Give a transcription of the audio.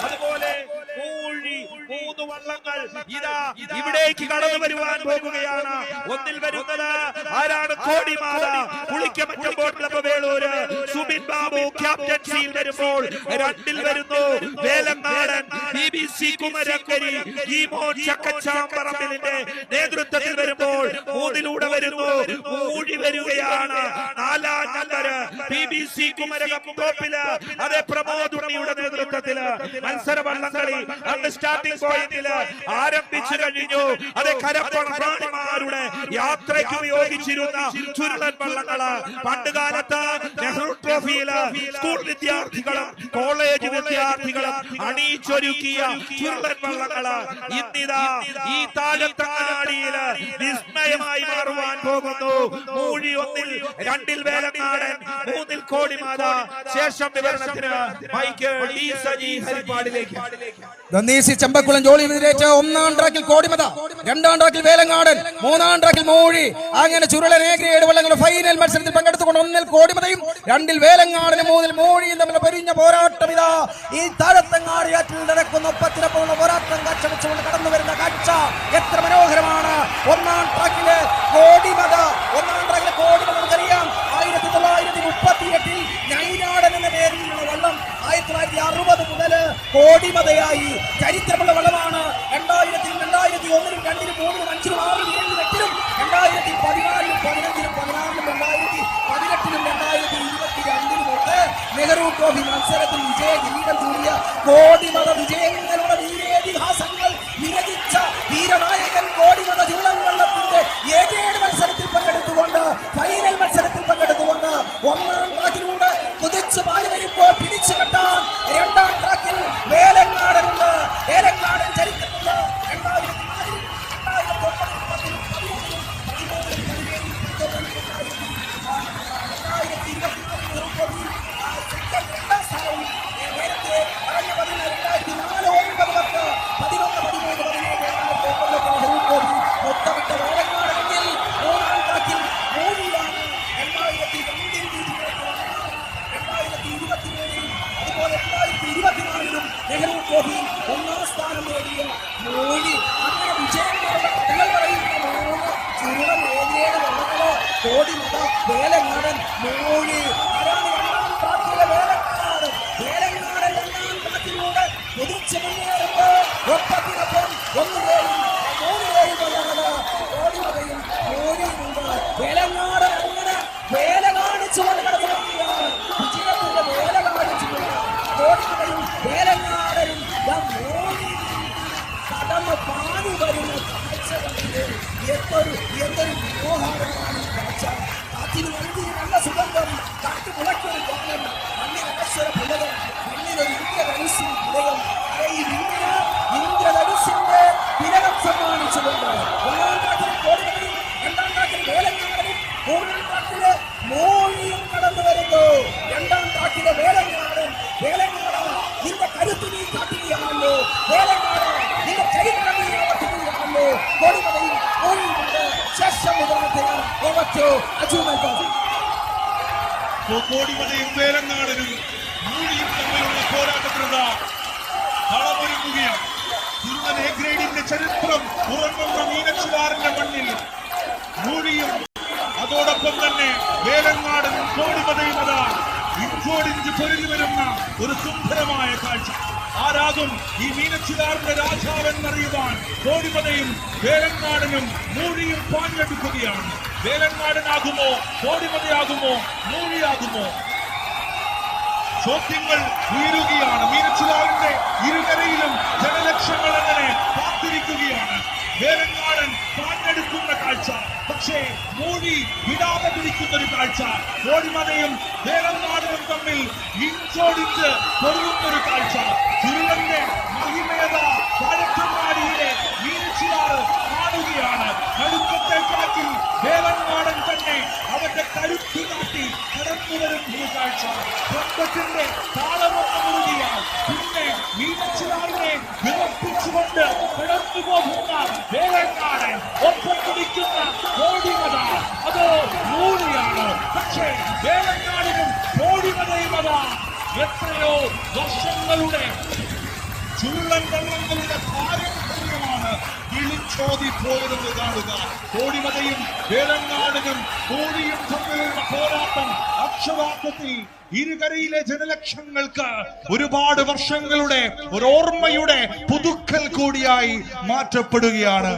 അതുപോലെ മൂന്ന് വള്ളങ്ങൾ ഇതാ ഇവിടേക്ക് കടന്നു വരുവാൻ പോകുകയാണ്. ഒന്നിൽ വരുന്നത് ആരാണ്? കോടിമാത. പുളിക്കമറ്റം ബോട്ട് ക്ലബ്ബ് വേളൂര് സുബിൻ ബാബു ക്യാപ്റ്റൻസിയിൽ വരുമ്പോൾ രണ്ടിൽ വരുന്നു വേലങ്ങാടൻ BBC കുമരക്കരി ഈമോൻ ചക്കച്ചാമ്പറമ്പിലിന്റെ നേതൃത്വത്തിൽ വരുമ്പോൾ മൂന്നിലൂടെ വരുന്നു മൂഴി വരികയാണ്. 4-ാം നമ്പർ BBC കുമരകം ടോപ്പില് അതേ പ്രമോദ് ഉണ്ണിയുടെ നേതൃത്വത്തില് മത്സര വള്ളംകളി അന്ന് സ്റ്റാർട്ടിംഗ് പോയിന്റില് ആരംഭിച്ചു കഴിഞ്ഞു. അതേ കരപ്പണമാരുടെ യാത്രയ്ക്ക് ഉപയോഗിച്ചിരുന്ന ചുരുളൻ വള്ളങ്ങള് പണ്ട് കാലത്ത് നെഹ്റു ട്രോഫിയില് സ്കൂൾ വിദ്യാർത്ഥികളും കോളേജ് വിദ്യാർത്ഥികളും അണിയിച്ചൊരുക്കിയ ചുരുളൻ വള്ളങ്ങള് ഇന്നിതാ ഈ താഴത്തങ്ങാടിയില് വിസ്മയമായി മാറുവാൻ പോകുന്നു. മൂഴി 1-ൽ 2-ൽ വേലങ്ങാടൻ 3-ൽ കോടിമാത. ശേഷം വിവരണത്തിന് മൈക്ക് ഡി സജി ഹരിപ്പാടിലേക്ക്. ചെമ്പക്കുളം ജോളി വിതിരേറ്റ 1-ാം ട്രാക്കിൽ കോടിമത, 2-ാം ട്രാക്കിൽ വേലങ്ങാടൻ, 3-ാം ട്രാക്കിൽ മൂഴി. അങ്ങനെ ചുരുളൻ A ഗ്രേഡ് വള്ളങ്ങളുടെ ഫൈനൽ മത്സരത്തിൽ പങ്കെടുത്തുകൊണ്ട് 1-ൽ കോടിമതയും 2-ൽ വേലങ്ങാടനും 3-ൽ മൂഴിയും തമ്മിൽ പരിഞ്ഞ പോരാട്ടം ഇതാ ഈ താഴത്തങ്ങാടിയാറ്റിൽ നടക്കുന്ന ഒപ്പത്തിനൊപ്പമുള്ള പോരാട്ടം കാഴ്ചവെച്ചുകൊണ്ട് കടന്നു വരുന്ന കാഴ്ച എത്ര മനോഹരമാണ്. 1-ാം ട്രാക്കിലെ കോടിമത, 1-ാം ട്രാക്കിലെ കോടിമത നമുക്കറിയാം 1938-ൽ നൈനാടൻ എന്ന പേരിലുള്ള വള്ളം 1960 മുതൽ കോടിമതയായി ചരിത്രമുള്ള വള്ളമാണ്. 2000-ൽ 2001-ലും 2-ലും 3-ലും 5-ലും 6-ലും 7-ലും 8-ലും 2014-ലും 15-ലും 16-ലും 2018-ലും 2022-ലും ഒക്കെ നെഹ്റു ട്രോഫി മത്സരത്തിൽ വിജയ കിരീടം ചൂടിയ കോടിമത വിജയങ്ങളുടെ വീരേതിഹാസങ്ങൾ നിരകിച്ച വീരനായകൻ കോടിമത ചുരുളൻ വള്ളത്തിന്റെ A ഗ്രേഡ് മത്സരത്തിൽ പങ്കെടുത്തുകൊണ്ട് ഫൈനൽ മത്സരത്തിൽ പങ്കെടുത്തുകൊണ്ട് 1-ാം ട്രാക്കിലൂടെ കുതിച്ചു പാടി വരുമ്പോൾ പിടിച്ചു കെട്ടാൻ 2-ാം ട്രാക്കിൽ വേലങ്ങാടനുണ്ട്. വേലങ്ങാടൻ ചരിത്രമുണ്ട്. 2004-ൽ 2024-ലും നെഹ്റു ട്രോഫിയിൽ 1-ാം സ്ഥാനം നേടിയ മൂഴി. അങ്ങനെ വിജയങ്ങളുടെ കഥകൾ പറയുന്ന 3 ചുരുളൻ A ഗ്രേഡ് വള്ളങ്ങള് കോടിമത, വേലങ്ങാടൻ, മൂഴി. ആരാണ് 2-ാം ട്രാക്കിലെ വേലങ്ങാടൻ? വേലങ്ങാടൻ 2-ാം ട്രാക്കിലൂടെ കുതിച്ചു മുന്നേറുമ്പോൾ ഒപ്പത്തിനൊപ്പം 1-ലെയും 3-ലെയും വള്ളങ്ങള് കോടിമതയും മൂഴിയുമുണ്ട്. വേലങ്ങാടൻ അങ്ങനെ വേല കാണിച്ചുകൊണ്ട് കടന്നുപോവുകയാണ്. വിജയത്തിന്റെ വേല കാണിച്ചുകൊണ്ട് കോടിമതയും വേലങ്ങാടനും കടന്ന് പാടി വരുന്ന കാഴ്ച കണ്ടില്ലേ? എന്തൊരു മനോഹരമാണ് ഈ കാഴ്ച. കാറ്റിന് നൽകി നല്ല സുഗന്ധം, കാറ്റ് മുളയ്ക്കൊരു ഗാനം, മണ്ണിനശ്വര പുലകം, മണ്ണിനൊരു ഇന്ദ്രധനുസ്സിൻ പുലകം. ഈ ഇന്ദ്രധനുസ്സിന്റെ തിലകം സമ്മാനിച്ചുകൊണ്ട് 1-ാം ട്രാക്കിൽ കോടിമതയും 2-ാം ട്രാക്കിൽ വേലങ്ങാടനും 3-ാം ട്രാക്കിലെ മൂഴിയും കടന്നു വരുന്നു. 2-ാം ട്രാക്കിലെ വേലങ്ങാടൻ. വേലങ്ങാടൻ നിന്റെ കരുത്ത് നീ കാട്ടുകയാണല്ലോ. വേലങ്ങാടൻ നിന്റെ ചരിത്രം നീ ആവർത്തിക്കുകയാണല്ലോ. കോടിമതയും മൂഴിയുമുണ്ട്. ശേഷം വിതരണത്തിന് കോടിമതയും വേലങ്ങാടനും മൂഴിയും തമ്മിലുള്ള പോരാട്ടത്തിലുള്ള കളമൊരുങ്ങുകയാണ്. ചുരുളൻ A ഗ്രേഡിന്റെ ചരിത്രം ഉറങ്ങുന്ന മീനച്ചിലാറിന്റെ മണ്ണിൽ മൂഴിയും അതോടൊപ്പം തന്നെ വേലങ്ങാടനും കോടിമതയും അതാ ഇഞ്ചോടിഞ്ച് പൊരുതി വരുന്ന ഒരു സുന്ദരമായ കാഴ്ച. ആരാകും ഈ മീനച്ചിലാറിന്റെ രാജാവെന്നറിയുവാൻ കോടിമതയും വേലങ്ങാടനും മൂഴിയും പാഞ്ഞെടുക്കുകയാണ്. വേലങ്ങാടനാകുമോ, കോടിമതയാകുമോ, മൂഴിയാകുമോ? ചോദ്യങ്ങൾ ഉയരുകയാണ്. മീനച്ചിലാറിന്റെ ഇരുകരയിലും ജനലക്ഷങ്ങൾ അങ്ങനെ കാത്തിരിക്കുകയാണ്. വേലങ്ങാടൻ പാഞ്ഞെടുക്കുന്ന കാഴ്ച, പക്ഷേ മൂഴി വിടാതെ പിടിക്കുന്ന ഒരു കാഴ്ച. കോടിമതയും വേലങ്ങാടനും തമ്മിൽ ഇഞ്ചോടിഞ്ച് പൊരുതുന്നൊരു കാഴ്ച. ചുരുളന്റെ മഹിമേത താഴത്തങ്ങാടിയിലെ മീനച്ചിലാറ് കാണുകയാണ്. കടുക്കത്തെ കാറ്റിൽ വേലങ്ങാടൻ തന്നെ അവന്റെ കരുത്തു കാട്ടി കടന്നു വരുന്ന ഈ കാഴ്ച. ശബ്ദത്തിന്റെ താളമൊന്നു മുറുകിയാൽ പിന്നെ മീനച്ചിലാറിനെ വിറപ്പിച്ചുകൊണ്ട് കടന്നു പോകുന്ന വേലങ്ങാടൻ ഒപ്പം പിടിക്കുന്ന കോടിമത അതോ മൂഴിയാണ്. പക്ഷേ വേലങ്ങാടിനും കോടി വള്ളങ്ങളുടെ ചുരുളൻ വള്ളങ്ങളുടെ പാരമ്പര്യമാണ് വിളിച്ചോതി പോയതെന്ന് കാണുക. കോടിമതയും വേലങ്ങാടിനും കോഴിയും തമ്മിലുള്ള പോരാട്ടം അക്ഷരാർത്ഥത്തിൽ ഇരുകരയിലെ ജനലക്ഷങ്ങൾക്ക് ഒരുപാട് വർഷങ്ങളുടെ ഒരു ഓർമ്മയുടെ പുതുക്കൽ കൂടിയായി മാറ്റപ്പെടുകയാണ്.